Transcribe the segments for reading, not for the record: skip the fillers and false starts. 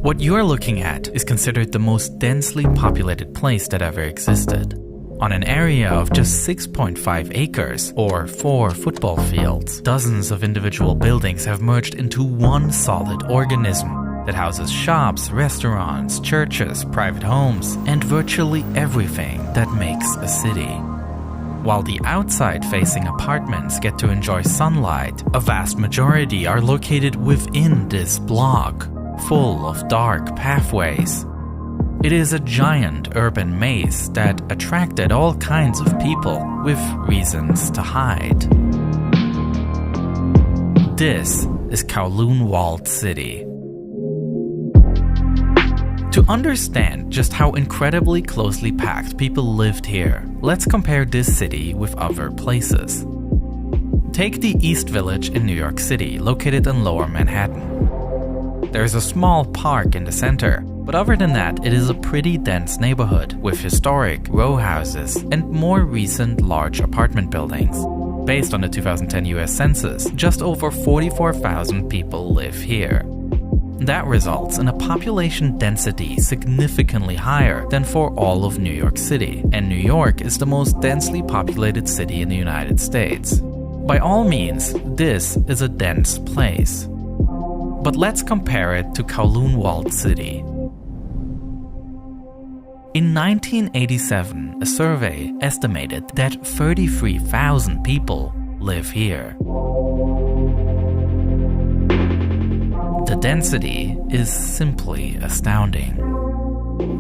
What you're looking at is considered the most densely populated place that ever existed. On an area of just 6.5 acres, or 4 football fields, dozens of individual buildings have merged into one solid organism that houses shops, restaurants, churches, private homes, and virtually everything that makes a city. While the outside-facing apartments get to enjoy sunlight, a vast majority are located within this block, full of dark pathways. It is a giant urban maze that attracted all kinds of people with reasons to hide. This is Kowloon Walled City. To understand just how incredibly closely packed people lived here, let's compare this city with other places. Take the East Village in New York City, located in Lower Manhattan. There's a small park in the center, but other than that, it is a pretty dense neighborhood with historic row houses and more recent large apartment buildings. Based on the 2010 US Census, just over 44,000 people live here. That results in a population density significantly higher than for all of New York City, and New York is the most densely populated city in the United States. By all means, this is a dense place. But let's compare it to Kowloon Walled City. In 1987, a survey estimated that 33,000 people live here. The density is simply astounding.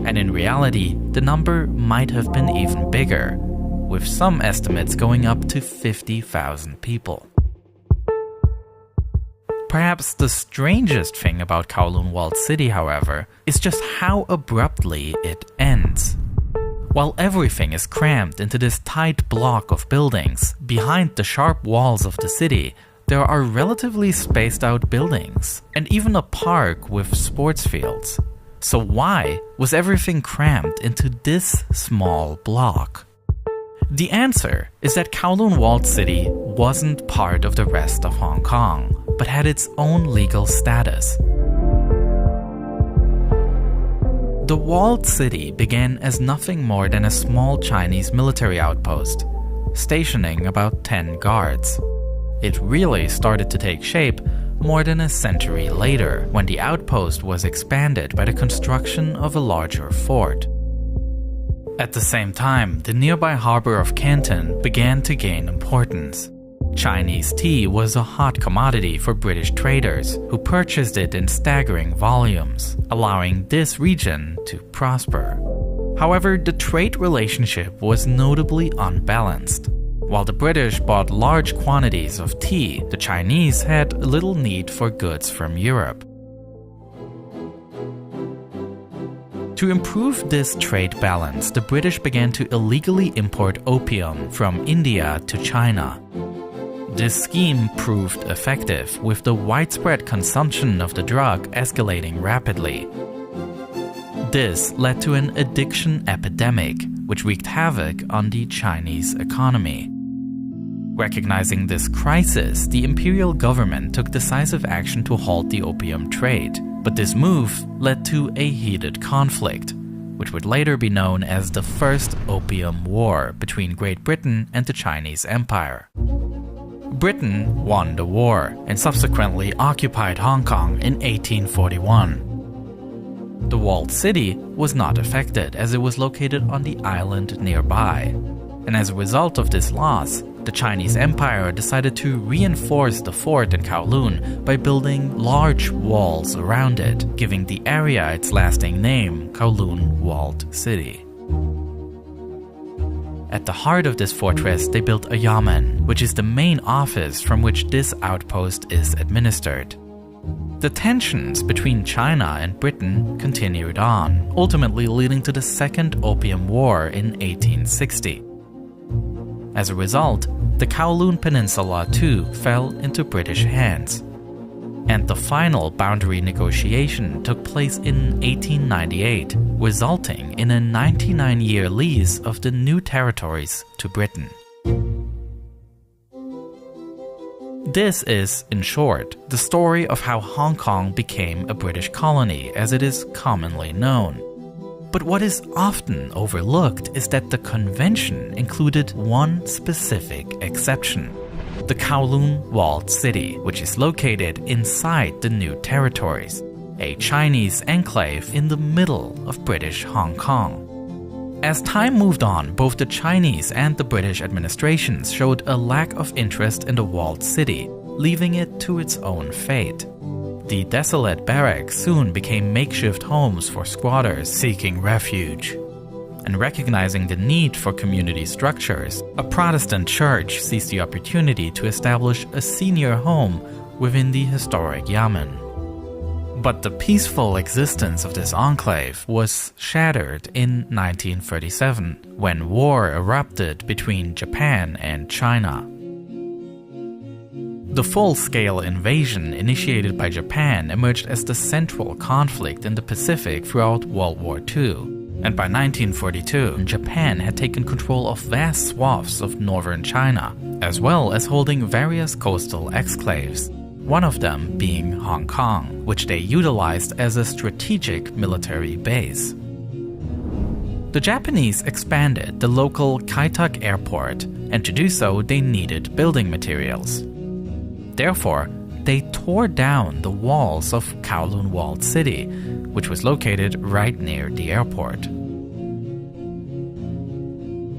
And in reality, the number might have been even bigger, with some estimates going up to 50,000 people. Perhaps the strangest thing about Kowloon Walled City, however, is just how abruptly it ends. While everything is crammed into this tight block of buildings, behind the sharp walls of the city, there are relatively spaced out buildings, and even a park with sports fields. So why was everything crammed into this small block? The answer is that Kowloon Walled City wasn't part of the rest of Hong Kong, but had its own legal status. The walled city began as nothing more than a small Chinese military outpost, stationing about 10 guards. It really started to take shape more than a century later, when the outpost was expanded by the construction of a larger fort. At the same time, the nearby harbor of Canton began to gain importance. Chinese tea was a hot commodity for British traders, who purchased it in staggering volumes, allowing this region to prosper. However, the trade relationship was notably unbalanced. While the British bought large quantities of tea, the Chinese had little need for goods from Europe. To improve this trade balance, the British began to illegally import opium from India to China. This scheme proved effective, with the widespread consumption of the drug escalating rapidly. This led to an addiction epidemic, which wreaked havoc on the Chinese economy. Recognizing this crisis, the imperial government took decisive action to halt the opium trade, but this move led to a heated conflict, which would later be known as the First Opium War between Great Britain and the Chinese Empire. Britain won the war and subsequently occupied Hong Kong in 1841. The walled city was not affected, as it was located on the island nearby, and as a result of this loss, the Chinese Empire decided to reinforce the fort in Kowloon by building large walls around it, giving the area its lasting name, Kowloon Walled City. At the heart of this fortress, they built a yamen, which is the main office from which this outpost is administered. The tensions between China and Britain continued on, ultimately leading to the Second Opium War in 1860. As a result, the Kowloon Peninsula too fell into British hands. And the final boundary negotiation took place in 1898, resulting in a 99-year lease of the new territories to Britain. This is, in short, the story of how Hong Kong became a British colony as it is commonly known. But what is often overlooked is that the convention included one specific exception: the Kowloon Walled City, which is located inside the New Territories, a Chinese enclave in the middle of British Hong Kong. As time moved on, both the Chinese and the British administrations showed a lack of interest in the walled city, leaving it to its own fate. The desolate barracks soon became makeshift homes for squatters seeking refuge. And recognizing the need for community structures, a Protestant church seized the opportunity to establish a senior home within the historic Yamen. But the peaceful existence of this enclave was shattered in 1937, when war erupted between Japan and China. The full-scale invasion initiated by Japan emerged as the central conflict in the Pacific throughout World War II. And by 1942, Japan had taken control of vast swaths of northern China, as well as holding various coastal exclaves, one of them being Hong Kong, which they utilized as a strategic military base. The Japanese expanded the local Kai-tak airport, and to do so they needed building materials. Therefore, they tore down the walls of Kowloon Walled City, which was located right near the airport.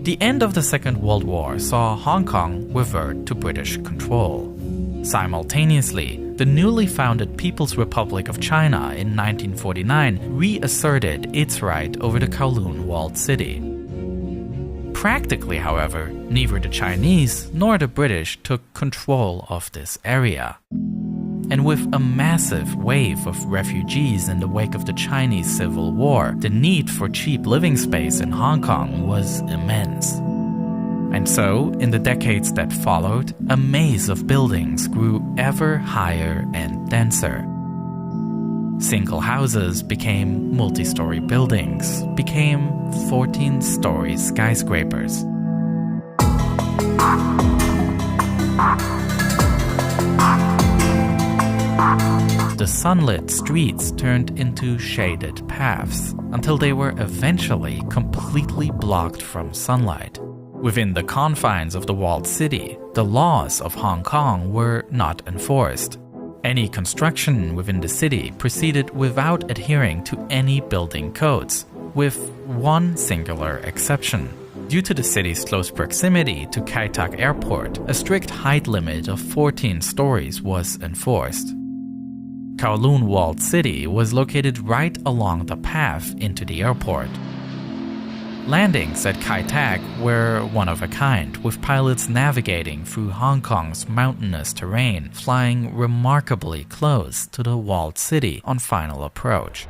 The end of the Second World War saw Hong Kong revert to British control. Simultaneously, the newly founded People's Republic of China in 1949 reasserted its right over the Kowloon Walled City. Practically, however, neither the Chinese nor the British took control of this area. And with a massive wave of refugees in the wake of the Chinese Civil War, the need for cheap living space in Hong Kong was immense. And so, in the decades that followed, a maze of buildings grew ever higher and denser. Single houses became multi-story buildings, became 14-story skyscrapers. The sunlit streets turned into shaded paths until they were eventually completely blocked from sunlight. Within the confines of the walled city, the laws of Hong Kong were not enforced. Any construction within the city proceeded without adhering to any building codes, with one singular exception. Due to the city's close proximity to Kai-tak Airport, a strict height limit of 14 stories was enforced. Kowloon Walled City was located right along the path into the airport. Landings at Kai-tak were one of a kind, with pilots navigating through Hong Kong's mountainous terrain, flying remarkably close to the walled city on final approach.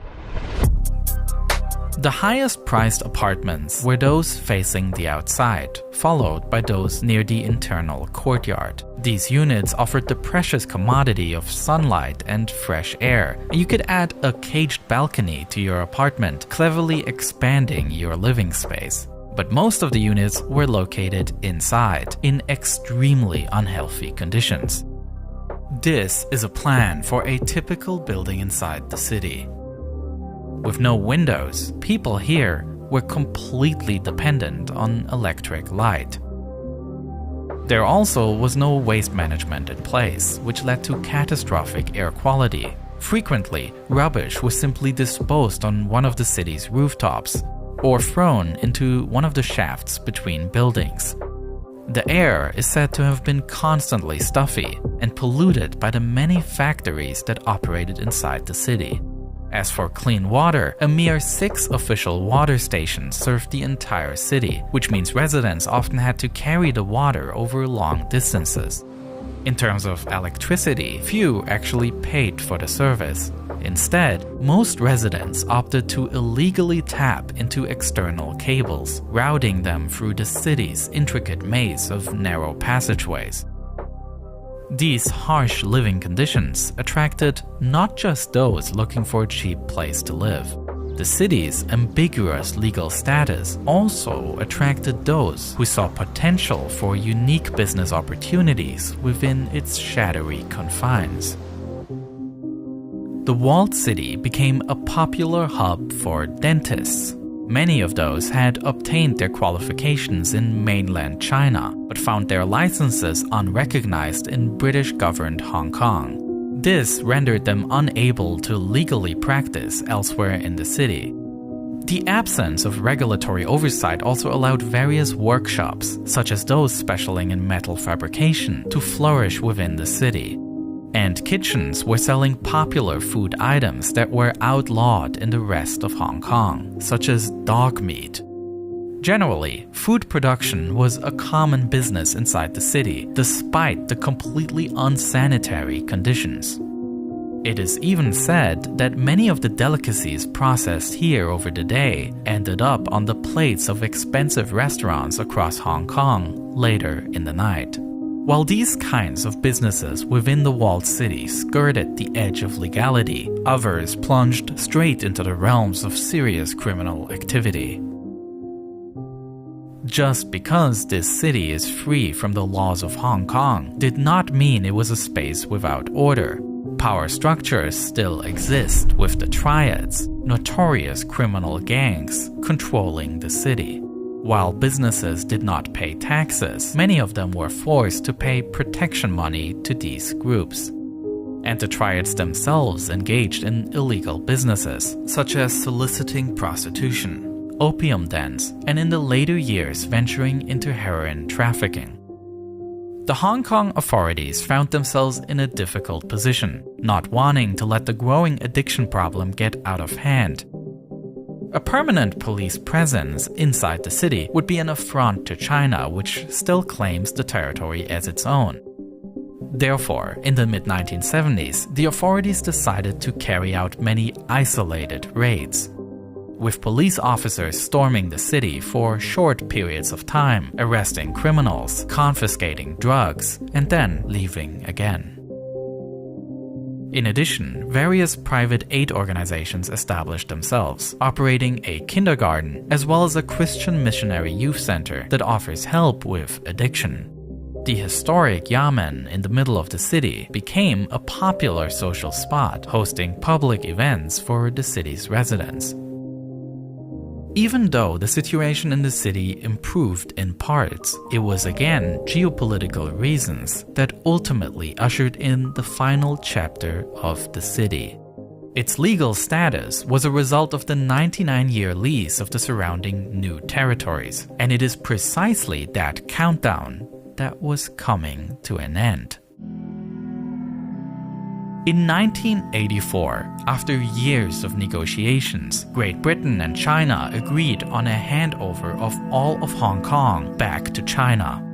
The highest-priced apartments were those facing the outside, followed by those near the internal courtyard. These units offered the precious commodity of sunlight and fresh air. You could add a caged balcony to your apartment, cleverly expanding your living space. But most of the units were located inside, in extremely unhealthy conditions. This is a plan for a typical building inside the city. With no windows, people here were completely dependent on electric light. There also was no waste management in place, which led to catastrophic air quality. Frequently, rubbish was simply disposed on one of the city's rooftops, or thrown into one of the shafts between buildings. The air is said to have been constantly stuffy and polluted by the many factories that operated inside the city. As for clean water, a mere 6 official water stations served the entire city, which means residents often had to carry the water over long distances. In terms of electricity, few actually paid for the service. Instead, most residents opted to illegally tap into external cables, routing them through the city's intricate maze of narrow passageways. These harsh living conditions attracted not just those looking for a cheap place to live. The city's ambiguous legal status also attracted those who saw potential for unique business opportunities within its shadowy confines. The walled city became a popular hub for dentists. Many of those had obtained their qualifications in mainland China, but found their licenses unrecognized in British-governed Hong Kong. This rendered them unable to legally practice elsewhere in the city. The absence of regulatory oversight also allowed various workshops, such as those specializing in metal fabrication, to flourish within the city. And kitchens were selling popular food items that were outlawed in the rest of Hong Kong, such as dog meat. Generally, food production was a common business inside the city, despite the completely unsanitary conditions. It is even said that many of the delicacies processed here over the day ended up on the plates of expensive restaurants across Hong Kong later in the night. While these kinds of businesses within the walled city skirted the edge of legality, others plunged straight into the realms of serious criminal activity. Just because this city is free from the laws of Hong Kong did not mean it was a space without order. Power structures still exist, with the triads, notorious criminal gangs, controlling the city. While businesses did not pay taxes, many of them were forced to pay protection money to these groups. And the triads themselves engaged in illegal businesses, such as soliciting prostitution, opium dens, and in the later years venturing into heroin trafficking. The Hong Kong authorities found themselves in a difficult position, not wanting to let the growing addiction problem get out of hand. A permanent police presence inside the city would be an affront to China, which still claims the territory as its own. Therefore, in the mid-1970s, the authorities decided to carry out many isolated raids, with police officers storming the city for short periods of time, arresting criminals, confiscating drugs, and then leaving again. In addition, various private aid organizations established themselves, operating a kindergarten as well as a Christian missionary youth center that offers help with addiction. The historic Yamen in the middle of the city became a popular social spot, hosting public events for the city's residents. Even though the situation in the city improved in parts, it was again geopolitical reasons that ultimately ushered in the final chapter of the city. Its legal status was a result of the 99-year lease of the surrounding new territories, and it is precisely that countdown that was coming to an end. In 1984, after years of negotiations, Great Britain and China agreed on a handover of all of Hong Kong back to China.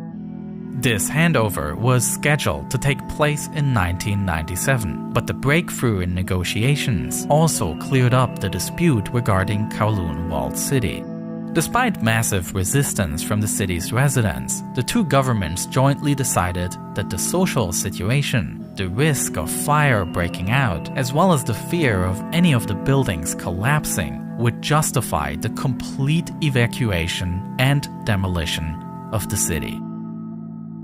This handover was scheduled to take place in 1997, but the breakthrough in negotiations also cleared up the dispute regarding Kowloon Walled City. Despite massive resistance from the city's residents, the two governments jointly decided that the social situation, the risk of fire breaking out, as well as the fear of any of the buildings collapsing, would justify the complete evacuation and demolition of the city.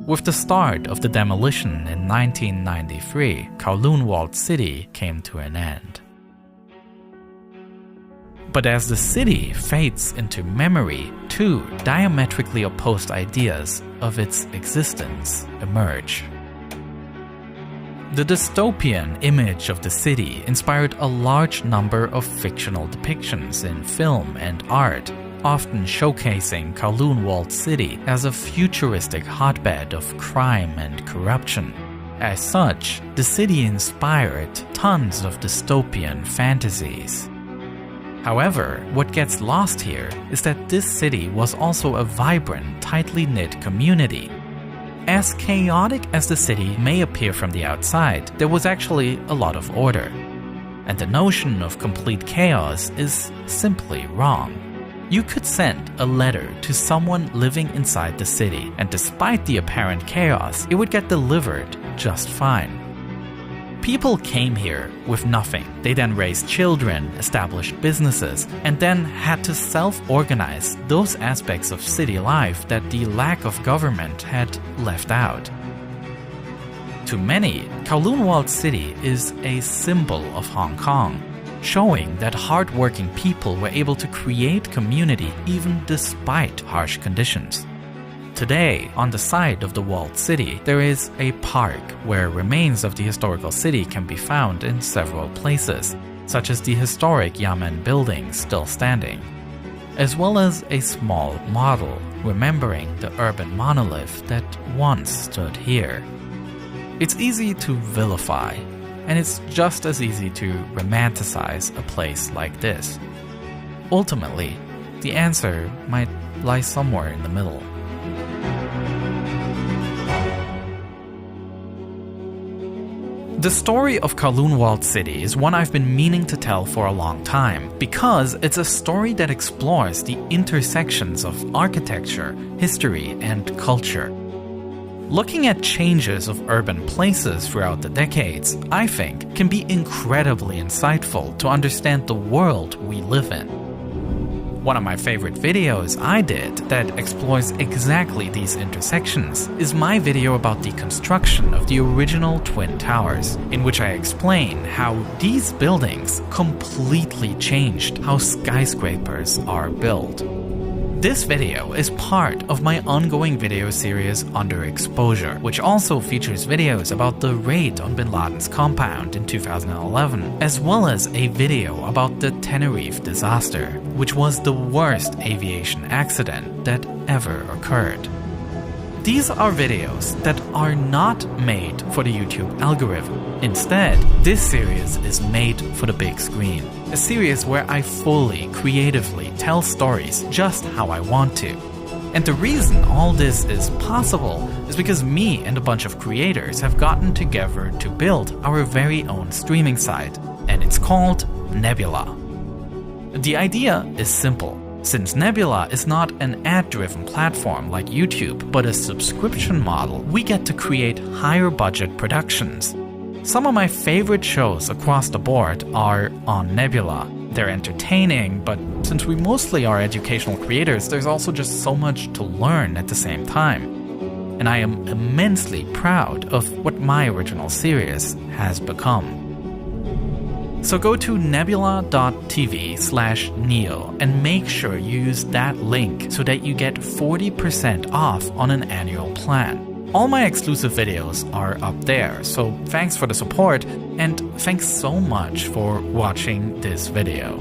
With the start of the demolition in 1993, Kowloon Walled City came to an end. But as the city fades into memory, two diametrically opposed ideas of its existence emerge. The dystopian image of the city inspired a large number of fictional depictions in film and art, often showcasing Kowloon Walled City as a futuristic hotbed of crime and corruption. As such, the city inspired tons of dystopian fantasies. However, what gets lost here is that this city was also a vibrant, tightly knit community. As chaotic as the city may appear from the outside, there was actually a lot of order. And the notion of complete chaos is simply wrong. You could send a letter to someone living inside the city, and despite the apparent chaos, it would get delivered just fine. People came here with nothing. They then raised children, established businesses, and then had to self-organize those aspects of city life that the lack of government had left out. To many, Kowloon Walled City is a symbol of Hong Kong, showing that hardworking people were able to create community even despite harsh conditions. Today, on the side of the walled city, there is a park where remains of the historical city can be found in several places, such as the historic Yamen building still standing, as well as a small model remembering the urban monolith that once stood here. It's easy to vilify, and it's just as easy to romanticize a place like this. Ultimately, the answer might lie somewhere in the middle. The story of Kowloon Walled City is one I've been meaning to tell for a long time because it's a story that explores the intersections of architecture, history, and culture. Looking at changes of urban places throughout the decades, I think, can be incredibly insightful to understand the world we live in. One of my favorite videos I did that explores exactly these intersections is my video about the construction of the original Twin Towers, in which I explain how these buildings completely changed how skyscrapers are built. This video is part of my ongoing video series Underexposure, which also features videos about the raid on Bin Laden's compound in 2011, as well as a video about the Tenerife disaster, which was the worst aviation accident that ever occurred. These are videos that are not made for the YouTube algorithm. Instead, this series is made for the big screen. A series where I fully, creatively tell stories just how I want to. And the reason all this is possible is because me and a bunch of creators have gotten together to build our very own streaming site, and it's called Nebula. The idea is simple. Since Nebula is not an ad-driven platform like YouTube, but a subscription model, we get to create higher-budget productions. Some of my favorite shows across the board are on Nebula. They're entertaining, but since we mostly are educational creators, there's also just so much to learn at the same time. And I am immensely proud of what my original series has become. So go to nebula.tv/neo and make sure you use that link so that you get 40% off on an annual plan. All my exclusive videos are up there, so thanks for the support and thanks so much for watching this video.